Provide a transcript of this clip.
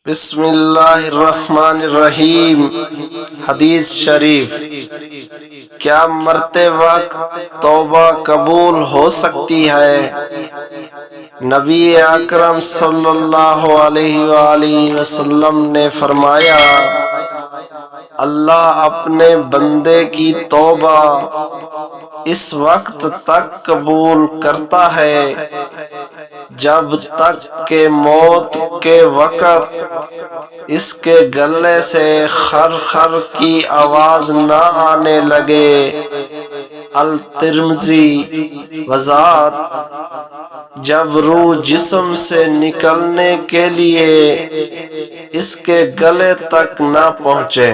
بسم اللہ الرحمن الرحیم۔ حدیث شریف، کیا مرتے وقت توبہ قبول ہو سکتی ہے؟ نبی اکرم صلی اللہ علیہ وآلہ وسلم نے فرمایا، اللہ اپنے بندے کی توبہ اس وقت تک قبول کرتا ہے جب تک کہ موت کے وقت اس کے گلے سے خر خر کی آواز نہ آنے لگے۔ الترمذی۔ وضاحت: جب روح جسم سے نکلنے کے لیے اس کے گلے تک نہ پہنچے۔